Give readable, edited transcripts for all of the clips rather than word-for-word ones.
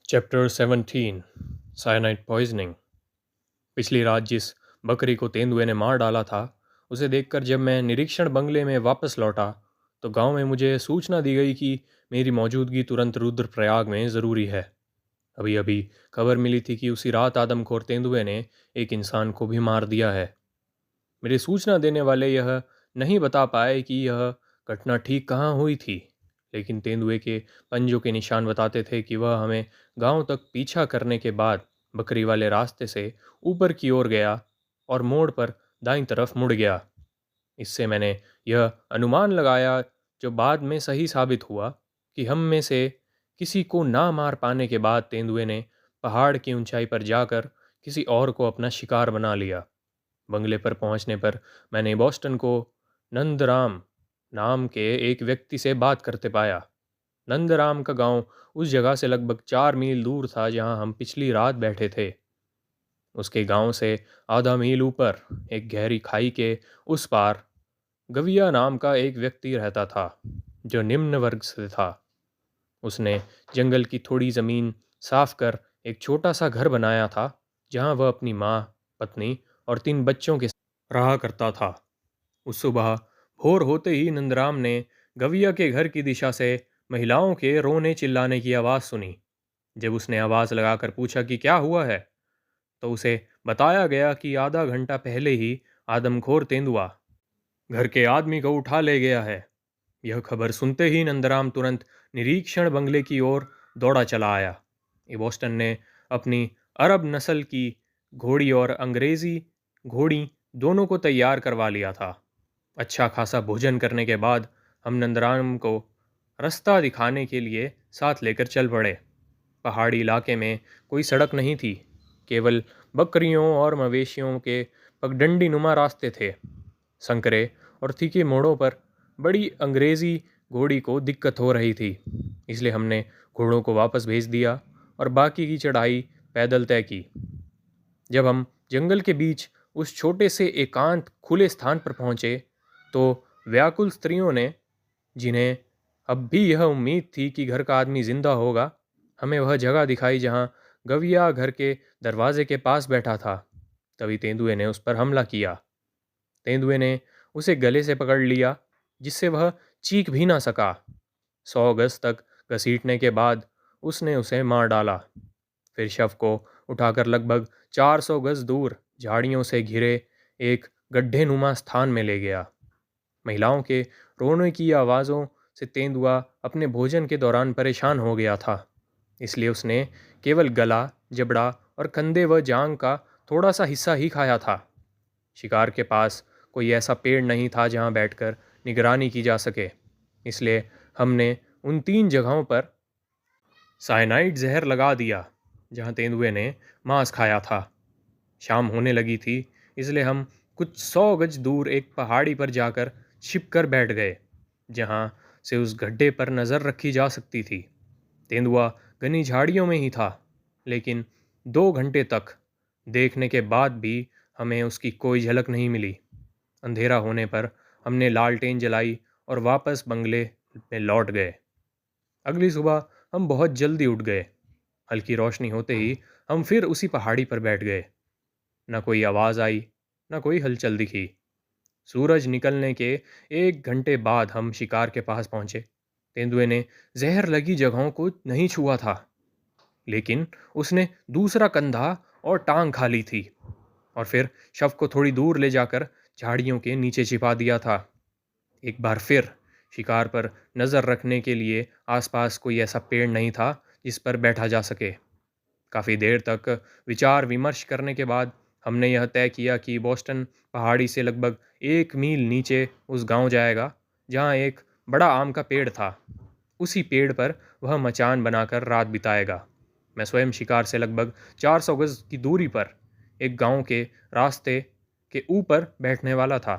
Chapter 17 cyanide poisoning. पिछली रात जिस बकरी को तेंदुए ने मार डाला था, उसे देखकर जब मैं निरीक्षण बंगले में वापस लौटा तो गांव में मुझे सूचना दी गई कि मेरी मौजूदगी तुरंत रुद्रप्रयाग में ज़रूरी है। अभी अभी खबर मिली थी कि उसी रात आदमखोर तेंदुए ने एक इंसान को भी मार दिया है। मेरे सूचना देने वाले यह नहीं बता पाए कि यह घटना ठीक कहाँ हुई थी, लेकिन तेंदुए के पंजों के निशान बताते थे कि वह हमें गांव तक पीछा करने के बाद बकरी वाले रास्ते से ऊपर की ओर गया और मोड़ पर दाईं तरफ मुड़ गया। इससे मैंने यह अनुमान लगाया, जो बाद में सही साबित हुआ, कि हम में से किसी को ना मार पाने के बाद तेंदुए ने पहाड़ की ऊंचाई पर जाकर किसी और को अपना शिकार बना लिया। बंगले पर पहुंचने पर मैंने बॉस्टन को नंदराम नाम के एक व्यक्ति से बात करते पाया। नंदराम का गांव उस जगह से लगभग 4 मील दूर था जहां हम पिछली रात बैठे थे। उसके गांव से आधा मील ऊपर एक गहरी खाई के उस पार गविया नाम का एक व्यक्ति रहता था, जो निम्न वर्ग से था। उसने जंगल की थोड़ी जमीन साफ कर एक छोटा सा घर बनाया था, जहां वह अपनी माँ, पत्नी और 3 बच्चों के साथ रहा करता था। उस सुबह भोर होते ही नंदराम ने गविया के घर की दिशा से महिलाओं के रोने चिल्लाने की आवाज़ सुनी। जब उसने आवाज़ लगाकर पूछा कि क्या हुआ है, तो उसे बताया गया कि आधा घंटा पहले ही आदमखोर तेंदुआ घर के आदमी को उठा ले गया है। यह खबर सुनते ही नंदराम तुरंत निरीक्षण बंगले की ओर दौड़ा चला आया। बोस्टन ने अपनी अरब नस्ल की घोड़ी और अंग्रेजी घोड़ी दोनों को तैयार करवा लिया था। अच्छा खासा भोजन करने के बाद हम नंदराम को रास्ता दिखाने के लिए साथ लेकर चल पड़े। पहाड़ी इलाके में कोई सड़क नहीं थी, केवल बकरियों और मवेशियों के पगडंडी नुमा रास्ते थे। संकरे और तीखे मोड़ों पर बड़ी अंग्रेजी घोड़ी को दिक्कत हो रही थी, इसलिए हमने घोड़ों को वापस भेज दिया और बाकी की चढ़ाई पैदल तय की। जब हम जंगल के बीच उस छोटे से एकांत खुले स्थान पर पहुंचे, तो व्याकुल स्त्रियों ने, जिन्हें अब भी यह उम्मीद थी कि घर का आदमी जिंदा होगा, हमें वह जगह दिखाई जहां गविया घर के दरवाजे के पास बैठा था। तभी तेंदुए ने उस पर हमला किया। तेंदुए ने उसे गले से पकड़ लिया, जिससे वह चीख भी ना सका। 100 गज तक घसीटने के बाद उसने उसे मार डाला। फिर शव को उठाकर लगभग 400 गज दूर झाड़ियों से घिरे एक गड्ढे नुमा स्थान में ले गया। महिलाओं के रोने की आवाज़ों से तेंदुआ अपने भोजन के दौरान परेशान हो गया था, इसलिए उसने केवल गला, जबड़ा और कंधे व जांग का थोड़ा सा हिस्सा ही खाया था। शिकार के पास कोई ऐसा पेड़ नहीं था जहां बैठकर निगरानी की जा सके, इसलिए हमने उन 3 जगहों पर साइनाइड जहर लगा दिया जहां तेंदुए ने मांस खाया था। शाम होने लगी थी, इसलिए हम कुछ 100 गज दूर एक पहाड़ी पर जाकर छिपकर बैठ गए, जहां से उस गड्ढे पर नज़र रखी जा सकती थी। तेंदुआ घनी झाड़ियों में ही था, लेकिन 2 घंटे तक देखने के बाद भी हमें उसकी कोई झलक नहीं मिली। अंधेरा होने पर हमने लालटेन जलाई और वापस बंगले में लौट गए। अगली सुबह हम बहुत जल्दी उठ गए। हल्की रोशनी होते ही हम फिर उसी पहाड़ी पर बैठ गए। न कोई आवाज़ आई, न कोई हलचल दिखी। सूरज निकलने के 1 घंटे बाद हम शिकार के पास पहुंचे। तेंदुए ने जहर लगी जगहों को नहीं छुआ था, लेकिन उसने दूसरा कंधा और टांग खा ली थी और फिर शव को थोड़ी दूर ले जाकर झाड़ियों के नीचे छिपा दिया था। एक बार फिर शिकार पर नज़र रखने के लिए आसपास कोई ऐसा पेड़ नहीं था जिस पर बैठा जा सके। काफ़ी देर तक विचार विमर्श करने के बाद हमने यह तय किया कि बॉस्टन पहाड़ी से लगभग 1 मील नीचे उस गांव जाएगा, जहां एक बड़ा आम का पेड़ था। उसी पेड़ पर वह मचान बनाकर रात बिताएगा। मैं स्वयं शिकार से लगभग 400 गज की दूरी पर एक गांव के रास्ते के ऊपर बैठने वाला था,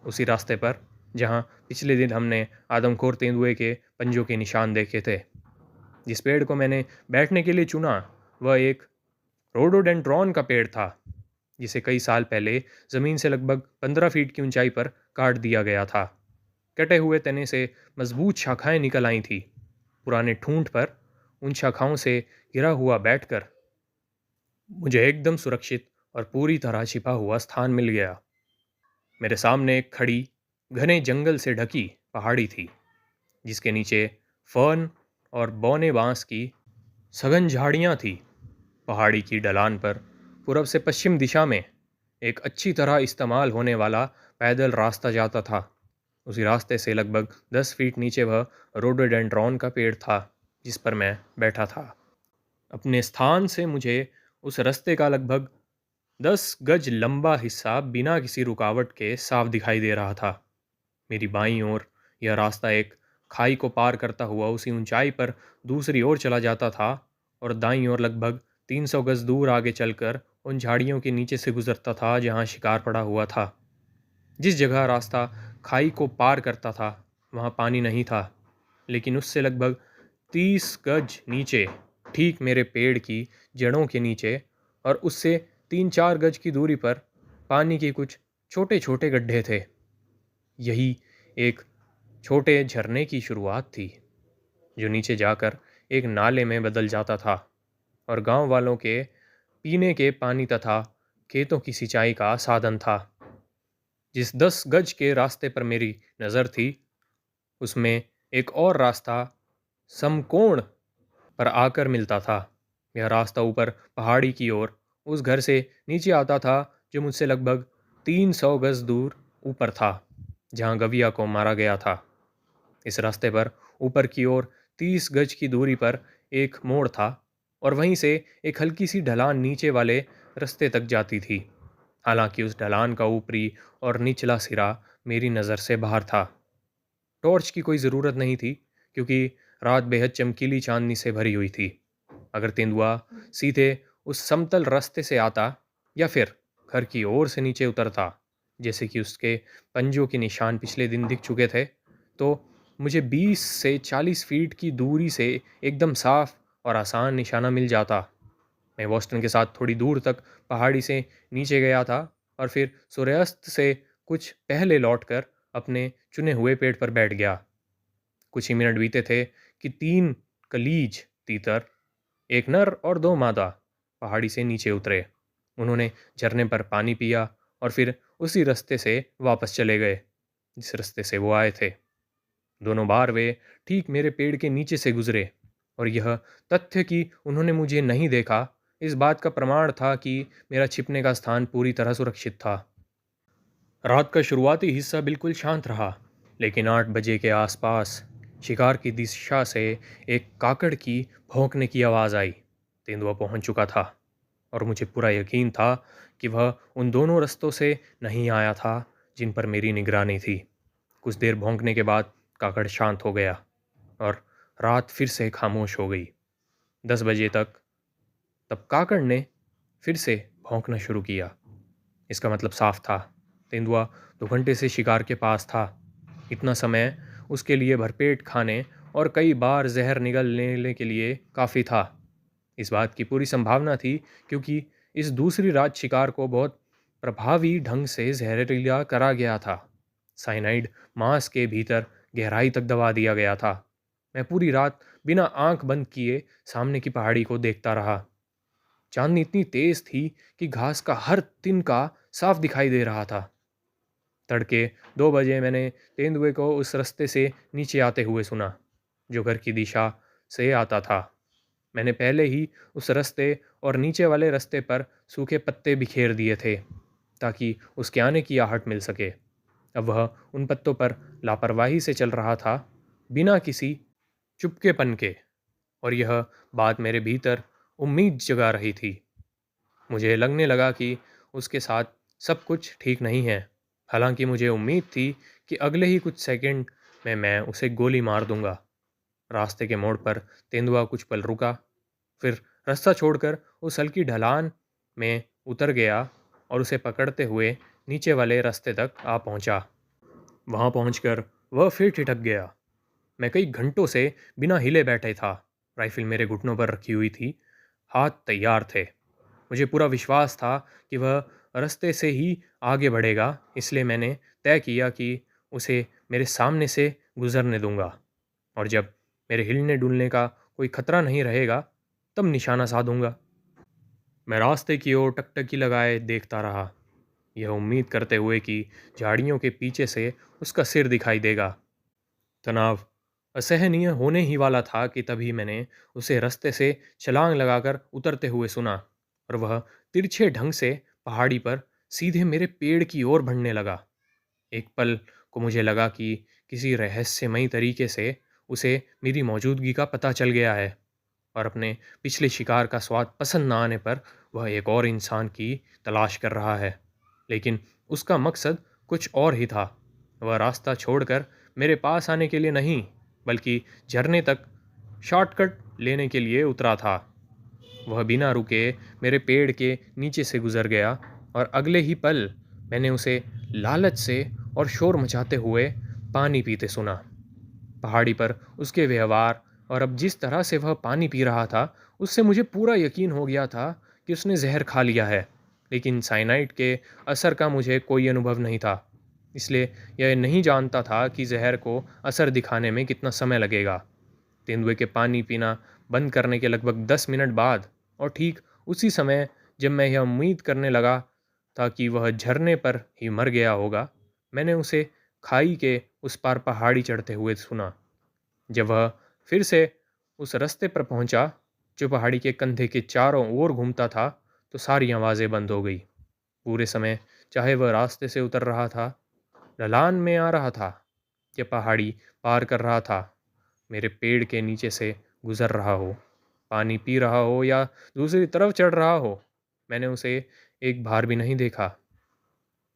उसी रास्ते पर जहां पिछले दिन हमने आदमखोर तेंदुए के पंजों के निशान देखे थे। जिस पेड़ को मैंने बैठने के लिए चुना, वह एक रोडोडेंड्रॉन का पेड़ था, जिसे कई साल पहले ज़मीन से लगभग 15 फीट की ऊंचाई पर काट दिया गया था। कटे हुए तने से मजबूत शाखाएं निकल आई थी। पुराने ठूंठ पर उन शाखाओं से घिरा हुआ बैठकर मुझे एकदम सुरक्षित और पूरी तरह छिपा हुआ स्थान मिल गया। मेरे सामने एक खड़ी, घने जंगल से ढकी पहाड़ी थी, जिसके नीचे फर्न और बौने बांस की सघन झाड़ियाँ थीं। पहाड़ी की ढलान पर पूरब से पश्चिम दिशा में एक अच्छी तरह इस्तेमाल होने वाला पैदल रास्ता जाता था। उसी रास्ते से लगभग 10 फीट नीचे वह रोडोडेंड्रॉन का पेड़ था, जिस पर मैं बैठा था। अपने स्थान से मुझे उस रास्ते का लगभग 10 गज लंबा हिस्सा बिना किसी रुकावट के साफ दिखाई दे रहा था। मेरी बाईं ओर यह रास्ता एक खाई को पार करता हुआ उसी ऊंचाई पर दूसरी ओर चला जाता था, और दाईं ओर लगभग 300 गज दूर आगे चलकर उन झाड़ियों के नीचे से गुजरता था जहां शिकार पड़ा हुआ था। जिस जगह रास्ता खाई को पार करता था वहां पानी नहीं था, लेकिन उससे लगभग 30 गज नीचे, ठीक मेरे पेड़ की जड़ों के नीचे और उससे 3-4 गज की दूरी पर, पानी के कुछ छोटे छोटे गड्ढे थे। यही एक छोटे झरने की शुरुआत थी, जो नीचे जाकर एक नाले में बदल जाता था और गांव वालों के पीने के पानी तथा खेतों की सिंचाई का साधन था। जिस 10 गज के रास्ते पर मेरी नज़र थी, उसमें एक और रास्ता समकोण पर आकर मिलता था। यह रास्ता ऊपर पहाड़ी की ओर उस घर से नीचे आता था जो मुझसे लगभग 300 गज दूर ऊपर था, जहां गविया को मारा गया था। इस रास्ते पर ऊपर की ओर 30 गज की दूरी पर एक मोड़ था, और वहीं से एक हल्की सी ढलान नीचे वाले रास्ते तक जाती थी। हालांकि उस ढलान का ऊपरी और निचला सिरा मेरी नज़र से बाहर था। टॉर्च की कोई ज़रूरत नहीं थी, क्योंकि रात बेहद चमकीली चांदनी से भरी हुई थी। अगर तेंदुआ सीधे उस समतल रास्ते से आता या फिर घर की ओर से नीचे उतरता, जैसे कि उसके पंजों के निशान पिछले दिन दिख चुके थे, तो मुझे 20 से 40 फीट की दूरी से एकदम साफ और आसान निशाना मिल जाता। मैं बॉस्टन के साथ थोड़ी दूर तक पहाड़ी से नीचे गया था, और फिर सूर्यास्त से कुछ पहले लौटकर अपने चुने हुए पेड़ पर बैठ गया। कुछ ही मिनट बीते थे कि 3 कलीज तीतर, एक नर और 2 मादा, पहाड़ी से नीचे उतरे। उन्होंने झरने पर पानी पिया और फिर उसी रास्ते से वापस चले गए जिस रास्ते से वो आए थे। दोनों बार वे ठीक मेरे पेड़ के नीचे से गुजरे, और यह तथ्य कि उन्होंने मुझे नहीं देखा इस बात का प्रमाण था कि मेरा छिपने का स्थान पूरी तरह सुरक्षित था। रात का शुरुआती हिस्सा बिल्कुल शांत रहा, लेकिन 8 बजे के आसपास शिकार की दिशा से एक काकड़ की भौंकने की आवाज़ आई। तेंदुआ पहुंच चुका था, और मुझे पूरा यकीन था कि वह उन दोनों रास्तों से नहीं आया था जिन पर मेरी निगरानी थी। कुछ देर भौंकने के बाद काकड़ शांत हो गया, और रात फिर से खामोश हो गई। 10 बजे तक तब काकड़ ने फिर से भौंकना शुरू किया। इसका मतलब साफ था, तेंदुआ 2 घंटे से शिकार के पास था। इतना समय उसके लिए भरपेट खाने और कई बार जहर निगल लेने के लिए काफ़ी था। इस बात की पूरी संभावना थी, क्योंकि इस दूसरी रात शिकार को बहुत प्रभावी ढंग से जहरीला करा गया था। साइनाइड मांस के भीतर गहराई तक दबा दिया गया था। मैं पूरी रात बिना आंख बंद किए सामने की पहाड़ी को देखता रहा। चांदनी इतनी तेज थी कि घास का हर तिनका साफ दिखाई दे रहा था। तड़के 2 बजे मैंने तेंदुए को उस रास्ते से नीचे आते हुए सुना, जो घर की दिशा से आता था। मैंने पहले ही उस रास्ते और नीचे वाले रास्ते पर सूखे पत्ते बिखेर दिए थे, ताकि उसके आने की आहट मिल सके। अब वह उन पत्तों पर लापरवाही से चल रहा था, बिना किसी चुपकेपन के, और यह बात मेरे भीतर उम्मीद जगा रही थी। मुझे लगने लगा कि उसके साथ सब कुछ ठीक नहीं है। हालांकि मुझे उम्मीद थी कि अगले ही कुछ सेकंड में मैं उसे गोली मार दूंगा। रास्ते के मोड़ पर तेंदुआ कुछ पल रुका, फिर रास्ता छोड़कर उस हल्की ढलान में उतर गया और उसे पकड़ते हुए नीचे वाले रास्ते तक आ पहुंचा। वहां पहुंचकर वह फिर ठिठक गया। मैं कई घंटों से बिना हिले बैठे था। राइफल मेरे घुटनों पर रखी हुई थी, हाथ तैयार थे। मुझे पूरा विश्वास था कि वह रास्ते से ही आगे बढ़ेगा, इसलिए मैंने तय किया कि उसे मेरे सामने से गुजरने दूंगा, और जब मेरे हिलने डुलने का कोई खतरा नहीं रहेगा तब निशाना साधूंगा। मैं रास्ते की ओर टकटकी लगाए देखता रहा, यह उम्मीद करते हुए कि झाड़ियों के पीछे से उसका सिर दिखाई देगा। तनाव असहनीय होने ही वाला था कि तभी मैंने उसे रास्ते से छलांग लगाकर उतरते हुए सुना, और वह तिरछे ढंग से पहाड़ी पर सीधे मेरे पेड़ की ओर बढ़ने लगा। एक पल को मुझे लगा कि किसी रहस्यमयी तरीके से उसे मेरी मौजूदगी का पता चल गया है, और अपने पिछले शिकार का स्वाद पसंद न आने पर वह एक और इंसान की तलाश कर रहा है। लेकिन उसका मकसद कुछ और ही था। वह रास्ता छोड़कर मेरे पास आने के लिए नहीं, बल्कि झरने तक शॉर्टकट लेने के लिए उतरा था। वह बिना रुके मेरे पेड़ के नीचे से गुजर गया, और अगले ही पल मैंने उसे लालच से और शोर मचाते हुए पानी पीते सुना। पहाड़ी पर उसके व्यवहार और अब जिस तरह से वह पानी पी रहा था, उससे मुझे पूरा यकीन हो गया था कि उसने जहर खा लिया है। लेकिन साइनाइड के असर का मुझे कोई अनुभव नहीं था, इसलिए यह नहीं जानता था कि जहर को असर दिखाने में कितना समय लगेगा। तेंदुए के पानी पीना बंद करने के लगभग 10 मिनट बाद, और ठीक उसी समय जब मैं यह उम्मीद करने लगा था कि वह झरने पर ही मर गया होगा, मैंने उसे खाई के उस पार पहाड़ी चढ़ते हुए सुना। जब वह फिर से उस रास्ते पर पहुंचा जो पहाड़ी के कंधे के चारों ओर घूमता था, तो सारी आवाज़ें बंद हो गई। पूरे समय, चाहे वह रास्ते से उतर रहा था, ढलान में आ रहा था, या पहाड़ी पार कर रहा था, मेरे पेड़ के नीचे से गुजर रहा हो, पानी पी रहा हो, या दूसरी तरफ चढ़ रहा हो, मैंने उसे एक बार भी नहीं देखा।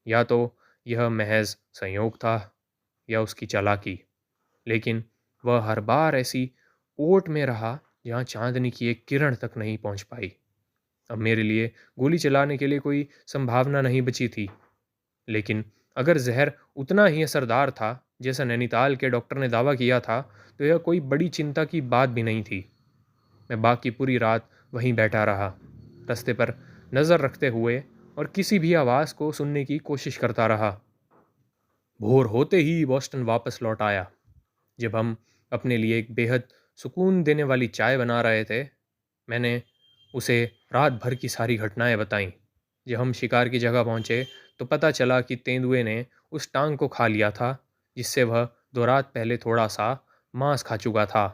या तो यह महज संयोग था, या उसकी चालाकी, लेकिन वह हर बार ऐसी ओट में रहा जहाँ चांदनी की एक किरण तक नहीं पहुंच पाई। अब मेरे लिए गोली चलाने के लिए कोई संभावना नहीं बची थी। लेकिन अगर जहर उतना ही असरदार था जैसा नैनीताल के डॉक्टर ने दावा किया था, तो यह कोई बड़ी चिंता की बात भी नहीं थी। मैं बाकी पूरी रात वहीं बैठा रहा, रास्ते पर नज़र रखते हुए, और किसी भी आवाज़ को सुनने की कोशिश करता रहा। भोर होते ही बॉस्टन वापस लौट आया। जब हम अपने लिए एक बेहद सुकून देने वाली चाय बना रहे थे, मैंने उसे रात भर की सारी घटनाएं बताईं। जब हम शिकार की जगह पहुंचे, तो पता चला कि तेंदुए ने उस टांग को खा लिया था जिससे वह 2 रात पहले थोड़ा सा मांस खा चुका था,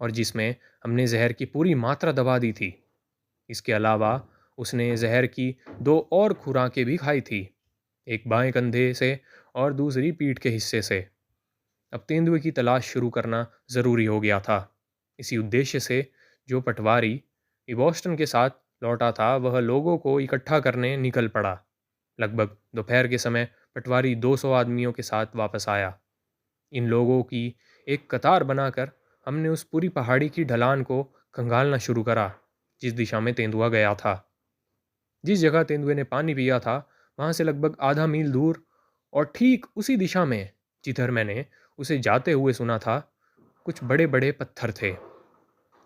और जिसमें हमने जहर की पूरी मात्रा दबा दी थी। इसके अलावा उसने जहर की 2 और खुराकें भी खाई थी, एक बाएं कंधे से और दूसरी पीठ के हिस्से से। अब तेंदुए की तलाश शुरू करना ज़रूरी हो गया था। इसी उद्देश्य से जो पटवारी बॉस्टन के साथ लौटा था, वह लोगों को इकट्ठा करने निकल पड़ा। लगभग दोपहर के समय पटवारी 200 आदमियों के साथ वापस आया। इन लोगों की एक कतार बनाकर हमने उस पूरी पहाड़ी की ढलान को खंगालना शुरू करा जिस दिशा में तेंदुआ गया था। जिस जगह तेंदुए ने पानी पिया था, वहां से लगभग आधा मील दूर, और ठीक उसी दिशा में जिधर मैंने उसे जाते हुए सुना था, कुछ बड़े बड़े पत्थर थे।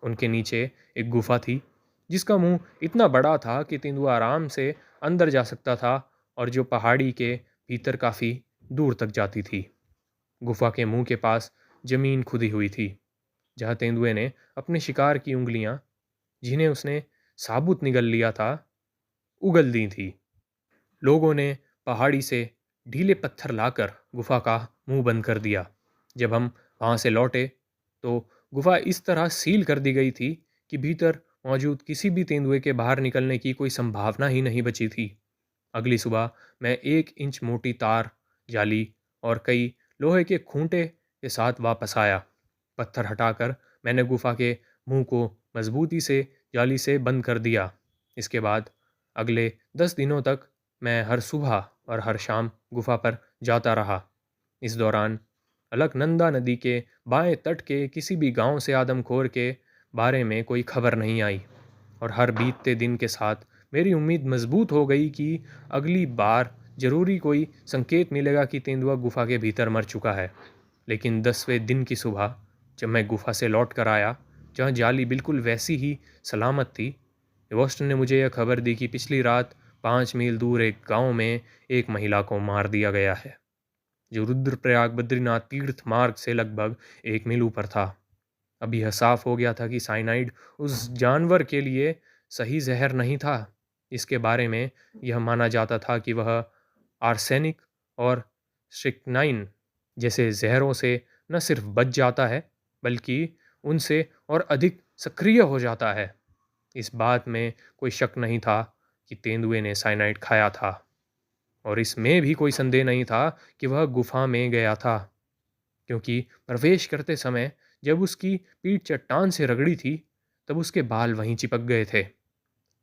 उनके नीचे एक गुफा थी जिसका मुंह इतना बड़ा था कि तेंदुआ आराम से अंदर जा सकता था, और जो पहाड़ी के भीतर काफ़ी दूर तक जाती थी। गुफा के मुंह के पास जमीन खुदी हुई थी जहाँ तेंदुए ने अपने शिकार की उंगलियां, जिन्हें उसने साबुत निगल लिया था, उगल दी थी। लोगों ने पहाड़ी से ढीले पत्थर लाकर गुफा का मुंह बंद कर दिया। जब हम वहां से लौटे, तो गुफा इस तरह सील कर दी गई थी कि भीतर मौजूद किसी भी तेंदुए के बाहर निकलने की कोई संभावना ही नहीं बची थी। अगली सुबह मैं 1 इंच मोटी तार जाली और कई लोहे के खूंटे के साथ वापस आया। पत्थर हटाकर मैंने गुफा के मुंह को मजबूती से जाली से बंद कर दिया। इसके बाद अगले 10 दिनों तक मैं हर सुबह और हर शाम गुफा पर जाता रहा। इस दौरान अलकनंदा नदी के बाएं तट के किसी भी गांव से आदमखोर के बारे में कोई खबर नहीं आई, और हर बीतते दिन के साथ मेरी उम्मीद मजबूत हो गई कि अगली बार जरूरी कोई संकेत मिलेगा कि तेंदुआ गुफा के भीतर मर चुका है। लेकिन 10वें दिन की सुबह जब मैं गुफा से लौट कर आया, जहाँ जाली बिल्कुल वैसी ही सलामत थी, बॉस्टन ने मुझे यह खबर दी कि पिछली रात 5 मील दूर एक गांव में एक महिला को मार दिया गया है, जो रुद्रप्रयाग बद्रीनाथ तीर्थ मार्ग से लगभग 1 मील ऊपर था। अब यह साफ हो गया था कि साइनाइड उस जानवर के लिए सही जहर नहीं था। इसके बारे में यह माना जाता था कि वह आर्सेनिक और स्ट्रिक्नाइन जैसे जहरों से न सिर्फ बच जाता है, बल्कि उनसे और अधिक सक्रिय हो जाता है। इस बात में कोई शक नहीं था कि तेंदुए ने साइनाइड खाया था, और इसमें भी कोई संदेह नहीं था कि वह गुफा में गया था, क्योंकि प्रवेश करते समय जब उसकी पीठ चट्टान से रगड़ी थी, तब उसके बाल वहीं चिपक गए थे।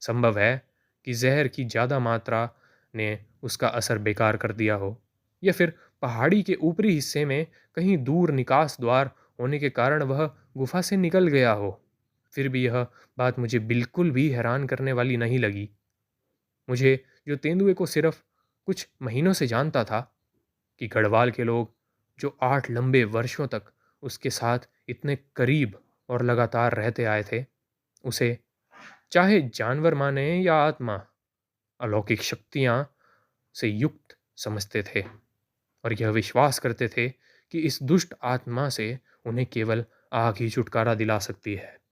संभव है कि जहर की ज़्यादा मात्रा ने उसका असर बेकार कर दिया हो, या फिर पहाड़ी के ऊपरी हिस्से में कहीं दूर निकास द्वार होने के कारण वह गुफा से निकल गया हो। फिर भी यह बात मुझे बिल्कुल भी हैरान करने वाली नहीं लगी। मुझे, जो तेंदुए को सिर्फ कुछ महीनों से जानता था, कि गढ़वाल के लोग जो 8 लंबे वर्षों तक उसके साथ इतने करीब और लगातार रहते आए थे, उसे, चाहे जानवर माने या आत्मा, अलौकिक शक्तियां से युक्त समझते थे, और यह विश्वास करते थे कि इस दुष्ट आत्मा से उन्हें केवल आग ही छुटकारा दिला सकती है।